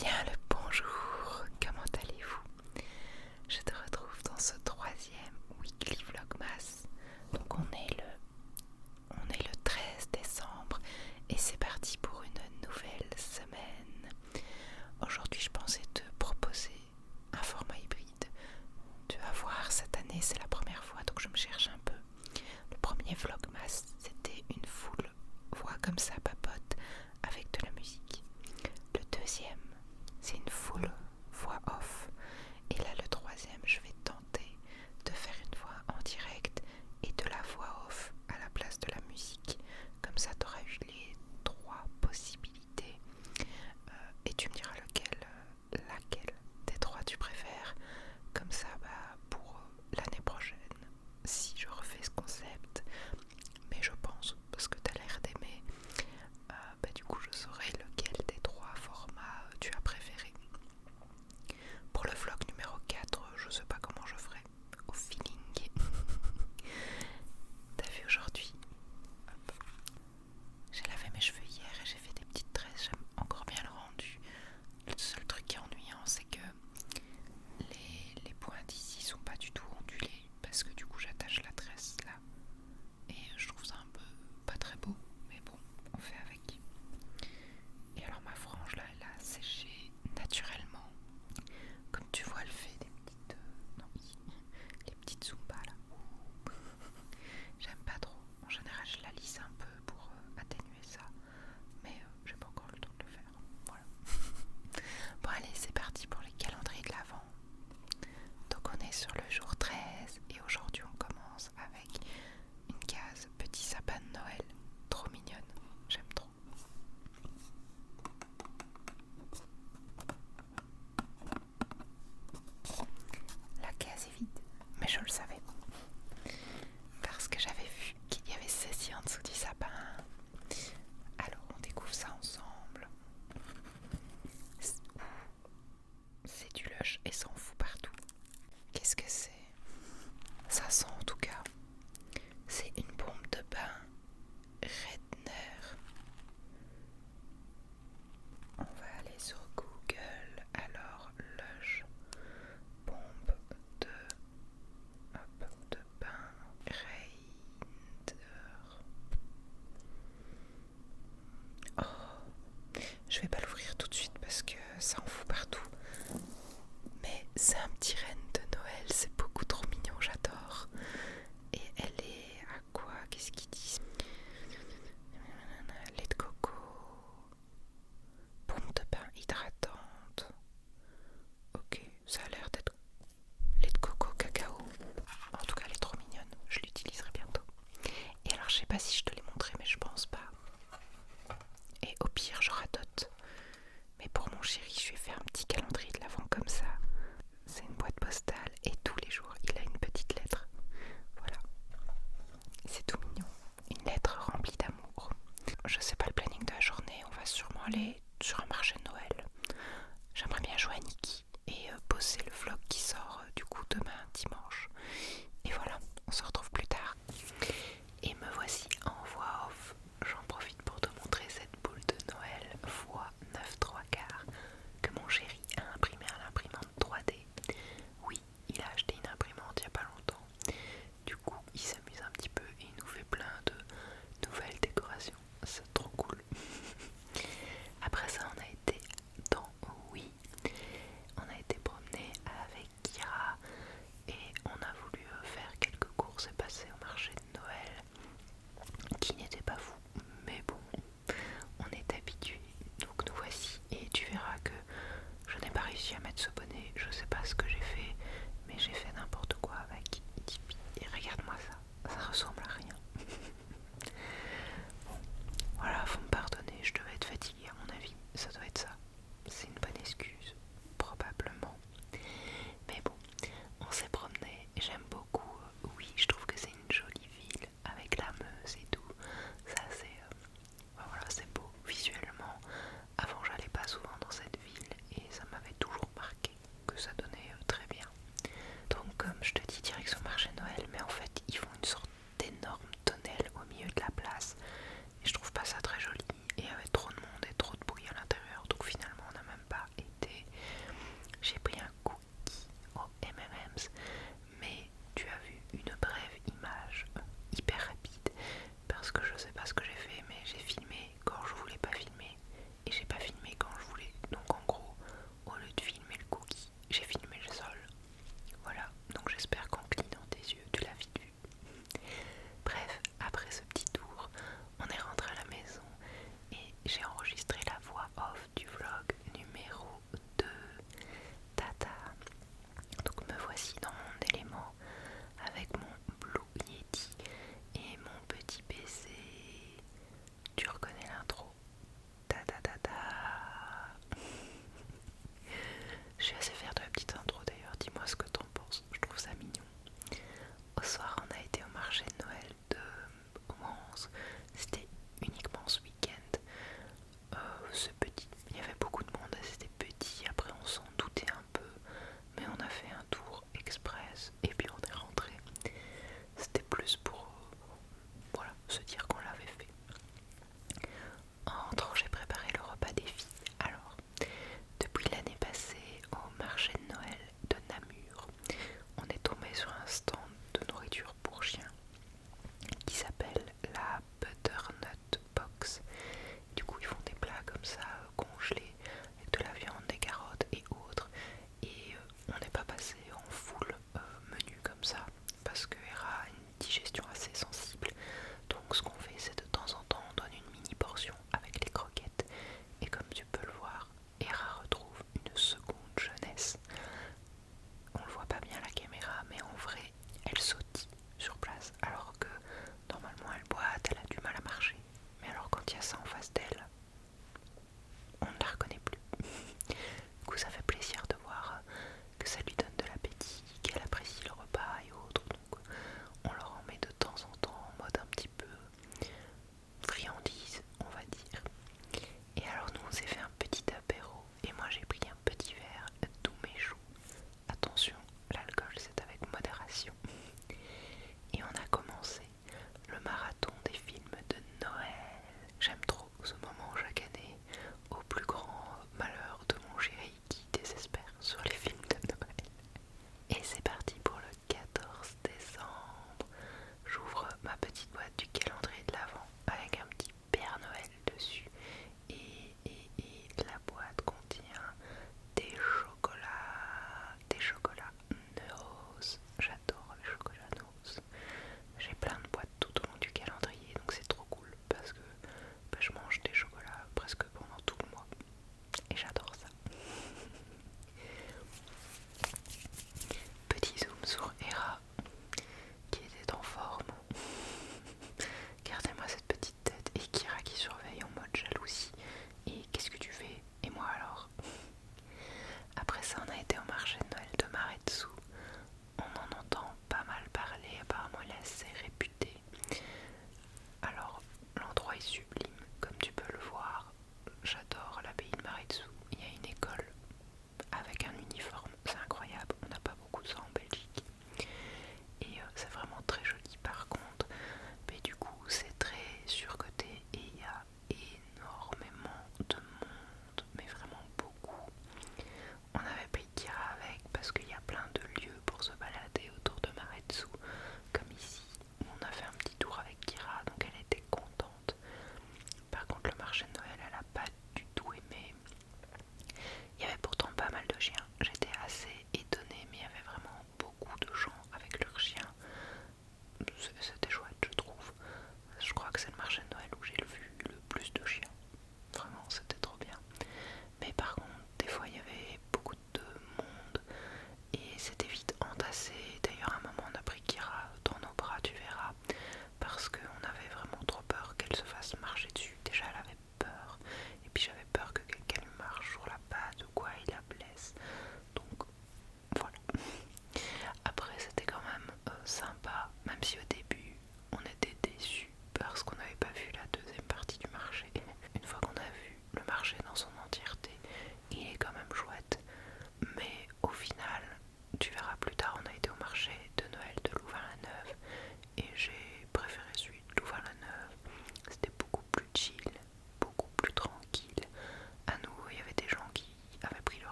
bien le bonjour, comment allez-vous? Je te retrouve dans ce troisième Weekly Vlogmas. Donc on est le 13 décembre et c'est parti pour une nouvelle semaine. Aujourd'hui je pensais te proposer un format hybride. Tu vas voir, cette année c'est la première fois donc je me cherche un peu. Le premier Vlogmas c'était une full voix comme ça papote avec de la musique. Le deuxième, c'est une full voix off. Et là, le troisième, je vais tenter de faire une voix en direct et de la voix off à la place de la musique. Comme ça, tu auras eu les trois possibilités. Et tu me diras laquelle des trois tu préfères. Comme ça, pour l'année prochaine, si je refais ce concept, mais je pense, parce que tu as l'air d'aimer, du coup je saurai lequel des trois formats tu as préféré. Pour le vlog numéro 4, je sais pas comment je ferai, au feeling. T'as vu aujourd'hui, j'ai lavé mes cheveux hier et j'ai fait des petites tresses, j'aime encore bien le rendu. Le seul truc qui est ennuyant, c'est que les pointes ici sont pas du tout ondulées, parce que du coup j'attache la tresse là. Et je trouve ça un peu pas très beau, mais bon, on fait avec. Et alors ma frange là, elle a séché naturellement. Comme tu vois, elle fait des petites... non, les petites zumba là. J'aime pas trop. En général, je la lisse un peu pour atténuer ça. Mais j'ai pas encore le temps de le faire. Voilà. Bon allez, c'est parti pour les calendriers de l'Avent. Donc on est sur le jour 13 et aujourd'hui on commence avec une case petit sapin de Noël. Trop mignonne. J'aime trop. La case est vide, mais je le savais parce que j'avais vu qu'il y avait ceci en dessous du sapin. Alors on découvre ça ensemble. C'est du lush et s'en fout partout. Qu'est-ce que c'est? Ça sent en tout cas. C'est une bombe de bain Redner. On va aller sur Google. Alors lush bombe de... Hop.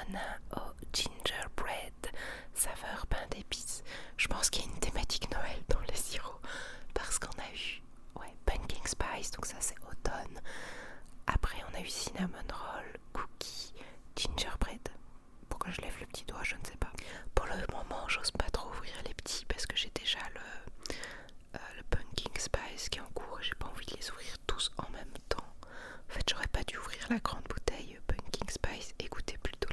cinnamon au gingerbread, saveur pain d'épices. Je pense qu'il y a une thématique Noël dans les sirops parce qu'on a eu pumpkin spice, donc ça c'est automne. Après on a eu cinnamon roll, cookie, gingerbread. Pourquoi je lève le petit doigt, je ne sais pas. Pour le moment, j'ose pas trop ouvrir les petits parce que j'ai déjà le pumpkin spice qui est en cours et j'ai pas envie de les ouvrir tous en même temps. En fait, j'aurais pas dû ouvrir la grande bouteille pumpkin spice et goûter plutôt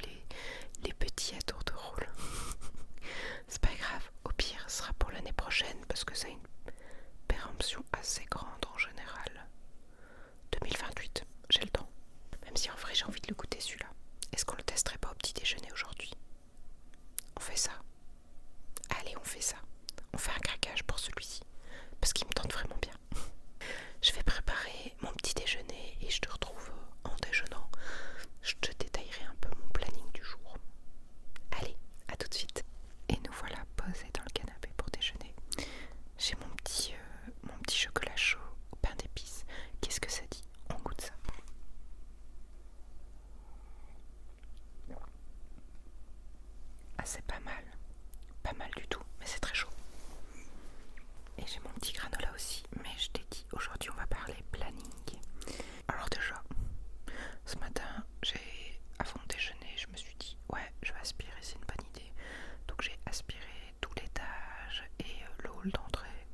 les petits à tour de rôle. C'est pas grave, au pire, ce sera pour l'année prochaine parce que ça a une péremption assez grande en général. 2028, j'ai le temps. Même si en vrai, j'ai envie de le goûter celui-là. Est-ce qu'on le testerait pas au petit déjeuner aujourd'hui? On fait ça. Allez, on fait ça. On fait un craquage pour celui-ci. Parce qu'il me tente vraiment bien. Je vais préparer mon petit déjeuner et je te retrouve en déjeunant. Je te détaillerai un peu mon planning du jour. Allez, à tout de suite. Et nous voilà posés dans le canapé pour déjeuner. J'ai mon petit chocolat chaud au pain d'épices. Qu'est-ce que ça dit? On goûte ça. Ah, c'est pas mal. Pas mal du tout, mais c'est très chaud. Et j'ai mon petit granola aussi, mais je t'ai dit, aujourd'hui on va parler planning. Alors déjà, ce matin, avant de déjeuner, je me suis dit, ouais, je vais aspirer, c'est une bonne idée. Donc j'ai aspiré tout l'étage et le hall d'entrée.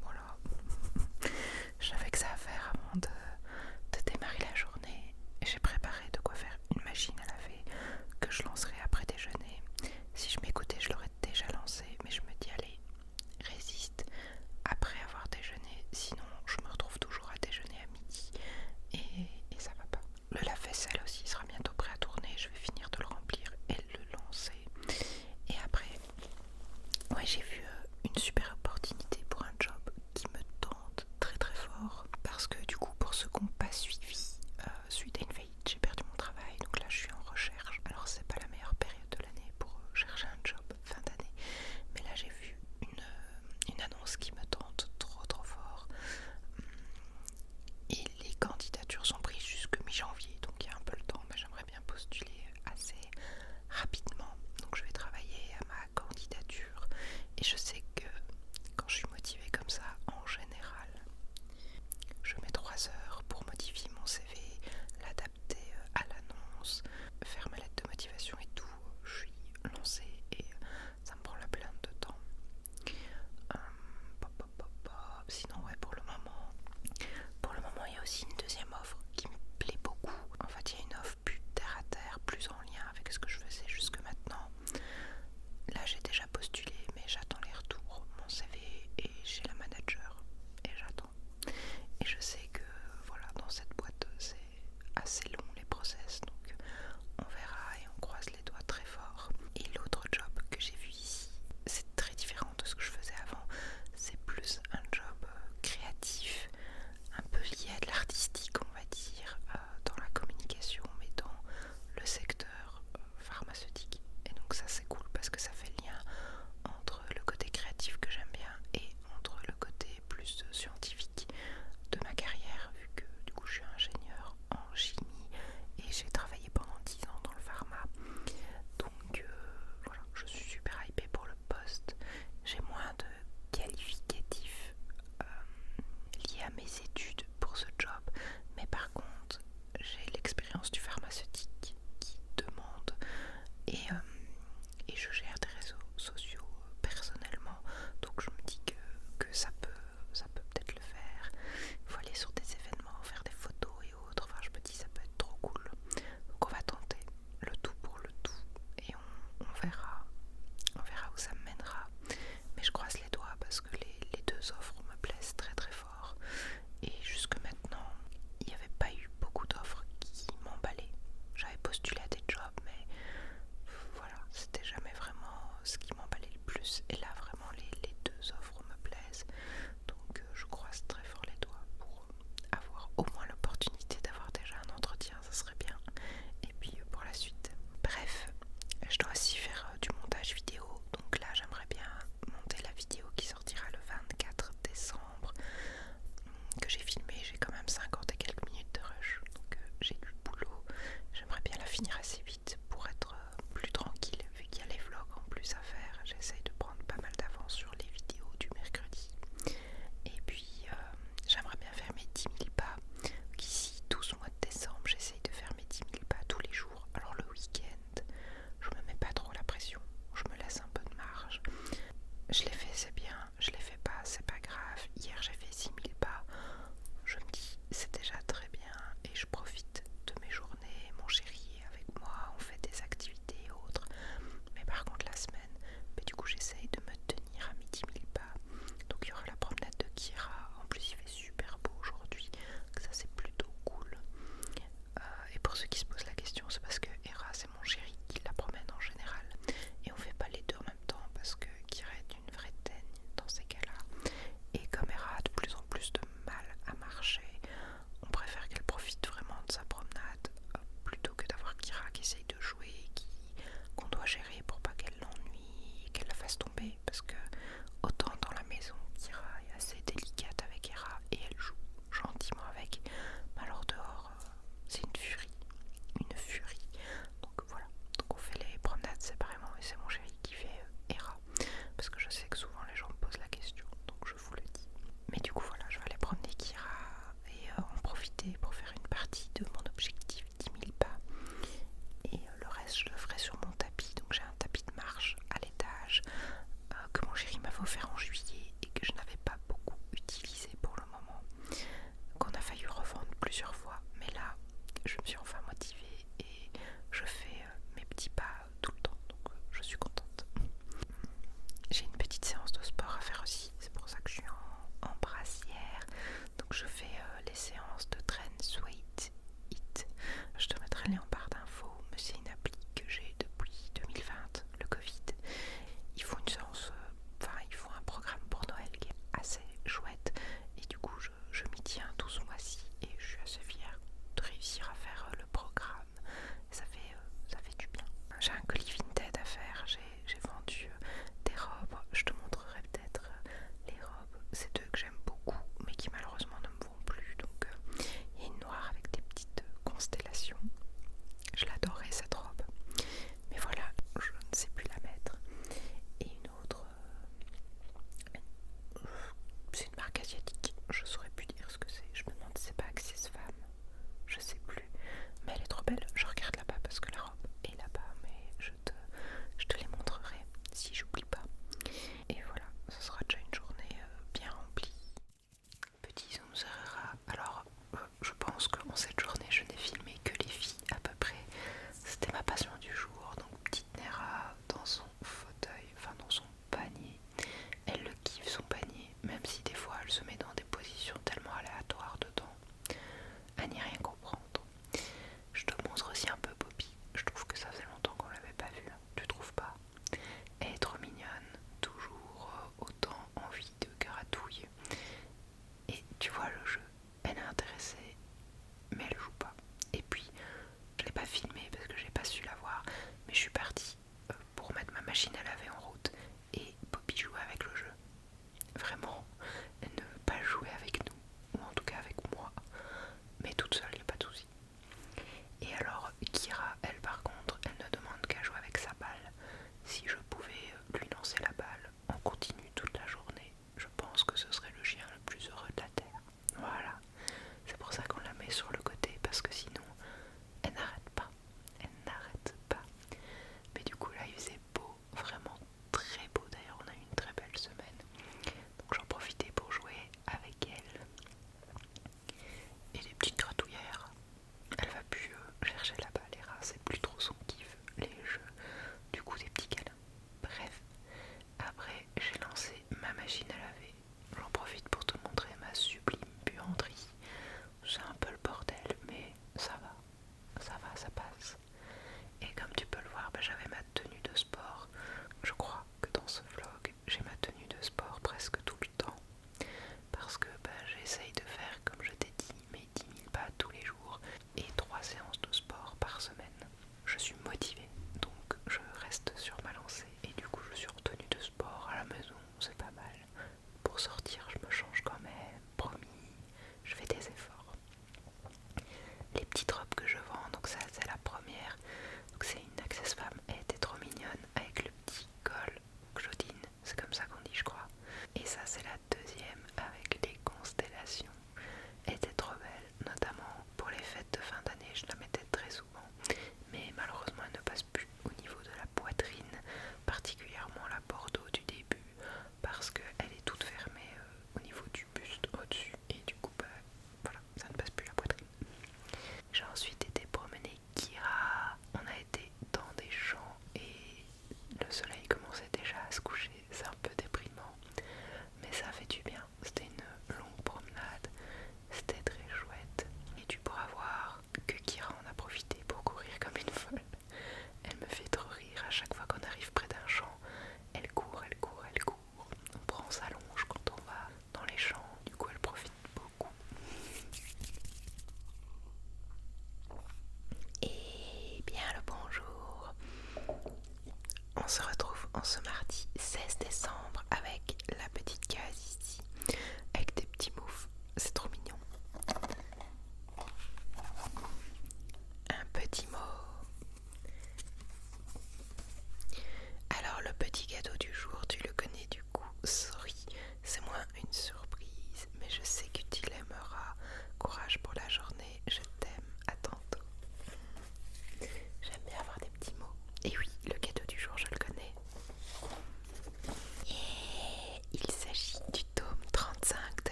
Voilà. Je savais que ça à faire avant de démarrer la journée. Et j'ai préparé de quoi faire une machine à laver que je lancerai après déjeuner. Si je m'écoutais, je l'aurais déjà lancé, mais je me dis, allez, résiste après avoir déjeuné, sinon je me retrouve toujours à déjeuner à midi et ça va pas. Le lave-vaisselle aussi sera bientôt prêt à tourner, je vais finir de le remplir et le lancer. Et après, j'ai vu une super opportunité pour un job qui me tente très très fort parce que du coup, pour ceux qui n'ont pas suivi, suite à une faillite, j'ai perdu mon travail, donc là je suis en recherche. Alors c'est pas la meilleure période de l'année pour chercher un job fin d'année, mais là j'ai vu une annonce qui me tente trop fort et les candidatures sont prises jusque mi-janvier, donc il y a un peu le temps, mais j'aimerais bien postuler assez rapidement, donc je vais travailler à ma candidature et je sais que quand je suis motivée comme ça, en général je mets 3 heures pour modifier mon CV, l'adapter à l'annonce, faire ma lettre de motivation et tout. Je suis lancée et ça me prend la blinde de temps. Sinon pour le moment il y a aussi une deuxième offre qui me plaît beaucoup. En fait il y a une offre plus terre à terre, plus en lien avec ce que je faisais jusque maintenant. Là j'ai déjà postulé mais j'attends les retours, mon CV et chez la manager et j'attends. Et je sais que voilà, dans cette boîte c'est assez long les process, donc on verra et on croise les doigts très fort. Et l'autre job que j'ai vu ici, c'est très différent de ce que je faisais avant. C'est plus un job créatif, un peu lié à de l'artistique on va dire, dans la communication mais dans le secteur pharmaceutique. Et donc ça c'est cool parce que ça fait le lien entre le côté créatif que j'aime bien et entre le côté plus scientifique de ma carrière, vu que du coup je suis ingénieure en chimie et j'ai travaillé pendant 10 ans dans le pharma. Donc voilà, je suis super hypée pour le poste. J'ai moins de qualificatifs liés à mes études pour ce job, mais par contre j'ai l'expérience du pharmaceutique qui demande et je gère des réseaux sociaux personnellement, donc je me dis que ça peut peut-être le faire. Il faut aller sur des événements, faire des photos et autres, enfin je me dis ça peut être trop cool, donc on va tenter le tout pour le tout et on verra où ça me mènera, mais je croise les doigts parce que les deux offres me plaisent très très fort et jusque maintenant il n'y avait pas eu beaucoup d'offres qui m'emballaient. J'avais postulé à des jobs mais voilà, c'était jamais vraiment ce qui m'emballait le plus et là vraiment les deux offres me plaisent, donc je croise très fort les doigts pour avoir au moins l'opportunité d'avoir déjà un entretien, ça serait bien, et puis pour la suite. Bref, je dois aussi faire du montage vidéo, donc là j'aimerais bien monter la vidéo qui sortira le 24 décembre que j'ai filmé. J'ai quand même 50 et quelques minutes de rush, donc j'ai du boulot. J'aimerais bien la finir assez vite pour être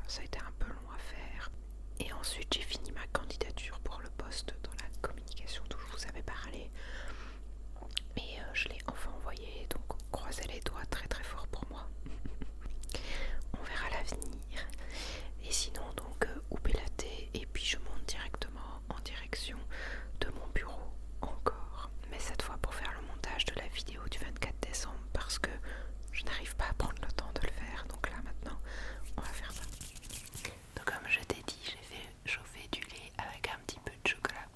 ça a été un peu long à faire. Et ensuite j'ai fini ma candidature pour le poste dans la communication dont je vous avais parlé. Et je l'ai enfin envoyé, donc croisez les doigts très très fort pour moi. On verra l'avenir. Et sinon donc houper la thé et puis je monte directement en direction de mon bureau encore. Mais cette fois pour faire le montage de la vidéo du 24 décembre parce que je n'arrive pas à prendre le temps de le faire. Donc là maintenant on va faire ça. Donc comme je t'ai dit, j'ai fait chauffer du lait avec un petit peu de chocolat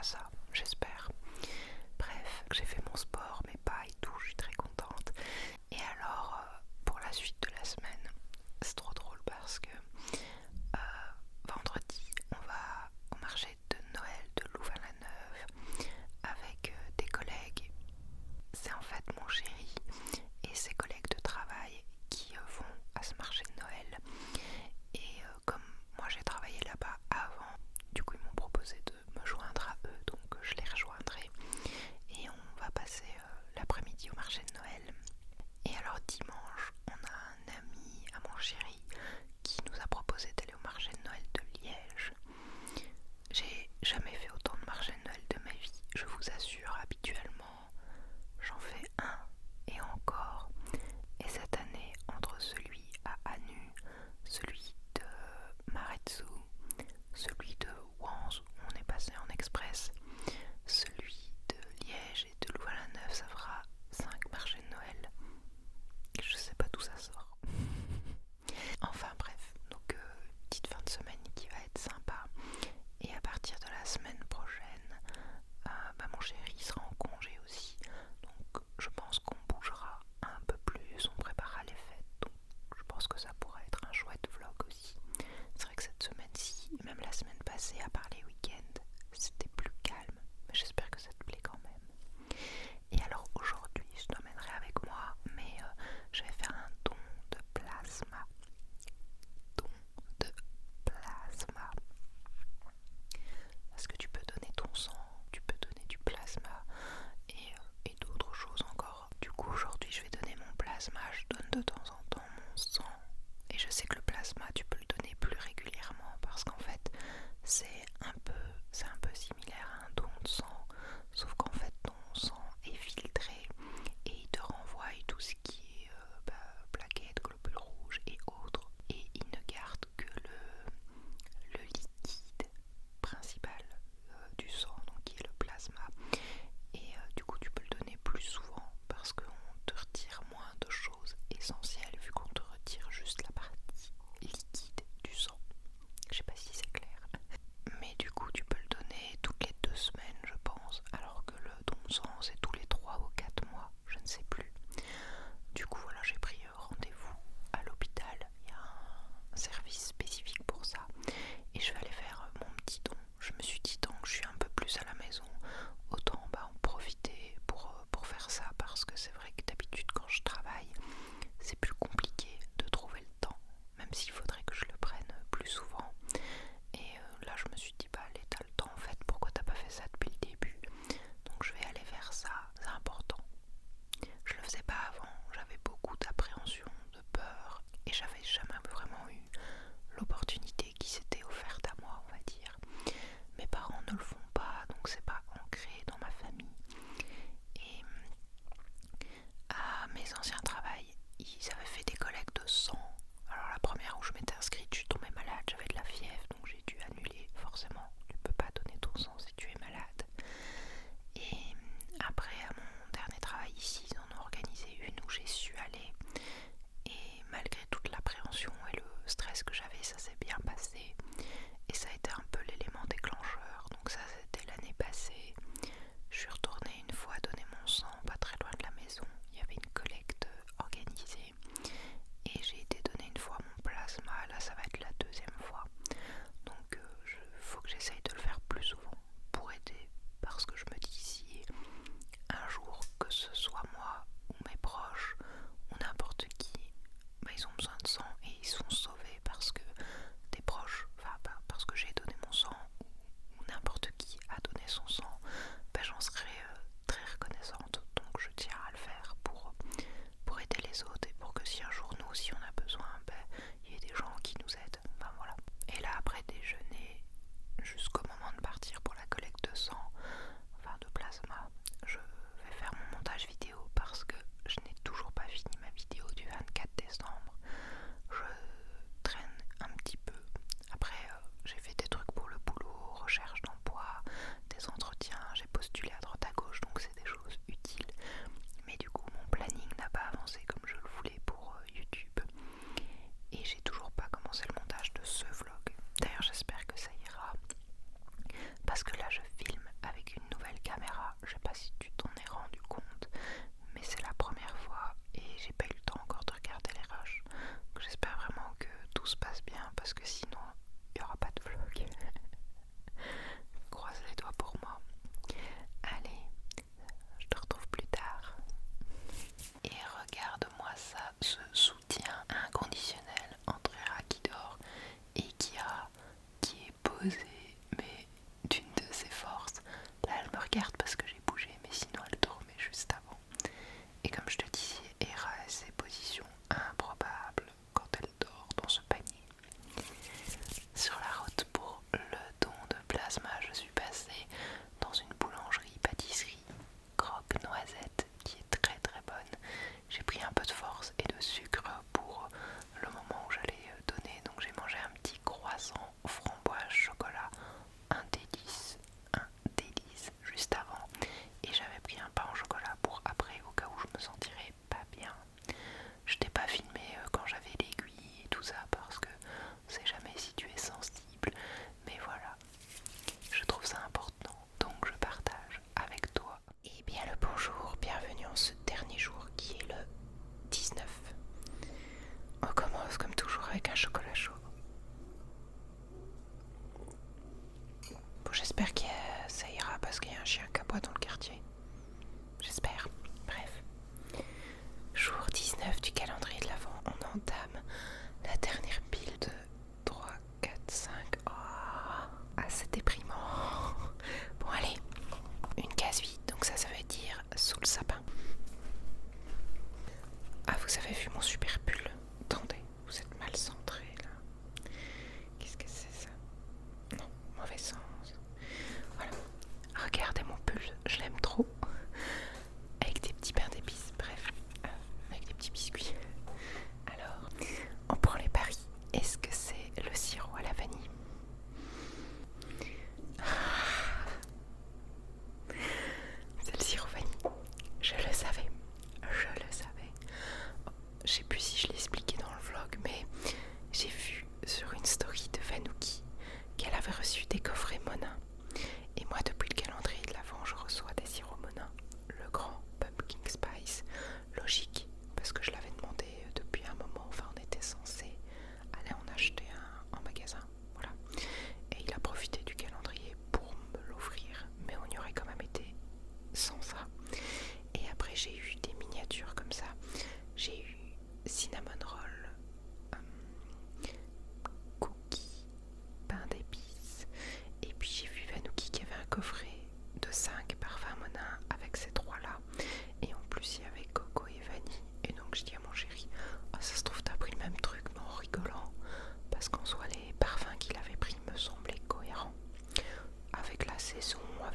ça, j'espère. Bref, j'ai fait mon sport, mes pas et tout, je suis très contente. Et alors, pour la suite de la semaine, c'est trop drôle parce que vendredi, on va au marché de Noël de Louvain-la-Neuve avec des collègues. C'est en fait mon chéri et ses collègues de travail qui vont à ce marché de Noël. Et comme moi j'ai travaillé là-bas avant, du coup ils m'ont proposé de me joindre à eux, donc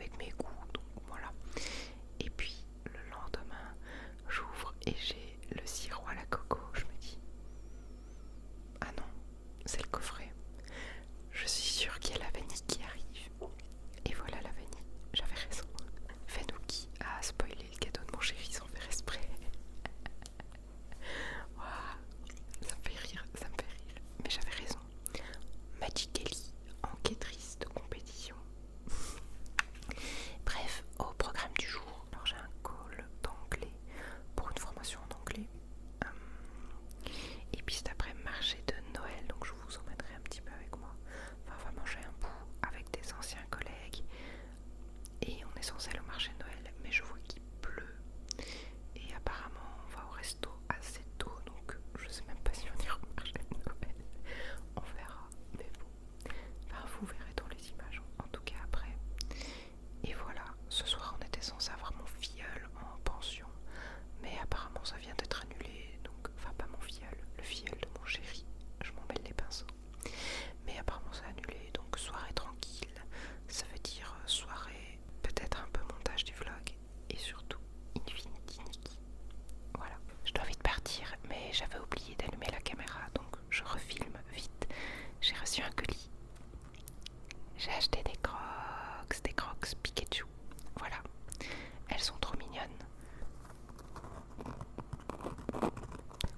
avec mes goûts, donc voilà. Et puis le lendemain, j'ouvre et j'ai le sirop à la coco. Je me dis, ah non, c'est le coffret. Je suis sûre qu'il y a la vanille qui arrive. Et voilà la vanille, j'avais raison. Fenouki a spoilé le cadeau de mon chéri sans faire exprès. Waouh, ça me fait rire, ça me fait rire. Mais j'avais raison. Magic Ellie, enquêtrice de compétition. Bref, au programme du jour, alors j'ai un call d'anglais pour une formation en anglais. Et puis cet après marché de Noël, donc je vous emmènerai un petit peu avec moi. Enfin, on va manger un bout avec des anciens collègues. Et on est censé aller au marché de Noël, mais je vois qu'il pleut. Et apparemment on va au resto assez tôt, donc je sais même pas si on ira au marché de Noël. On verra, mais bon. Enfin, vous verrez dans les images, en tout cas après. Et voilà, ce soir on était censé avoir mon filleul en pension, mais apparemment ça vient d'être annulé, donc, enfin pas mon filleul, le filleul de mon chéri, je m'en mêle les pinceaux. Mais apparemment c'est annulé, donc soirée tranquille, ça veut dire soirée, peut-être un peu montage du vlog, et surtout Infinity Nikki. Voilà, je dois vite partir, mais j'avais oublié d'allumer la caméra, donc je refilme vite. J'ai reçu un colis. J'ai acheté des crocs Pikachu. Voilà, elles sont trop mignonnes.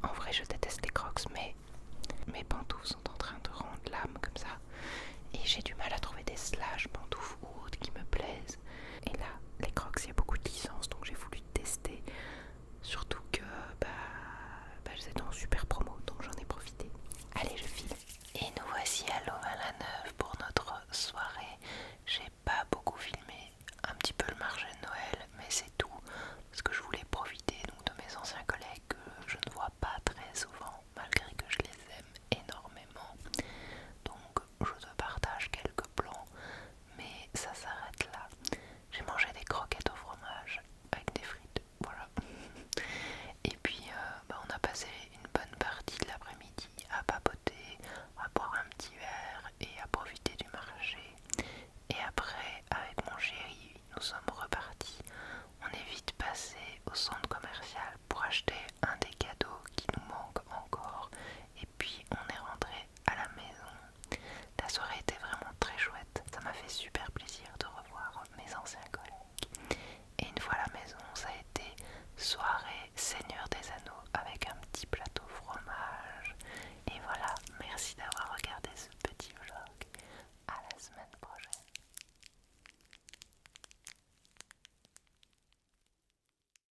En vrai, je déteste les crocs, mais mes pantoufles sont en train de rendre l'âme comme ça. Et j'ai du mal à trouver des slash pantoufles ou autres qui me plaisent. Et là, les crocs, il y a beaucoup de licences, donc j'ai voulu tester. Surtout que elles étaient en super promo, donc j'en ai profité. Allez, je file. Et nous voici à Louvain-la-Neuve pour notre soirée. J'ai pas beaucoup filmé, un petit peu le marché de Noël, mais c'est tout. Parce que je voulais profiter donc de mes anciens collègues que je ne vois pas très souvent, malgré que je les aime énormément. Donc je te partage quelques plans, mais ça s'arrête là. J'ai mangé des croquettes au fromage avec des frites, voilà. Et puis on a passé une bonne partie de l'après-midi à papoter, à boire un petit verre et à profiter du marché. Et après, avec mon chéri, nous sommes repartis. On est vite passé au centre commercial pour acheter un des cadeaux qui nous manque encore. Et puis on est rentré à la maison. La soirée était vraiment très chouette. Ça m'a fait super plaisir de revoir mes anciens collègues. Et une fois à la maison, ça a été soirée Seigneur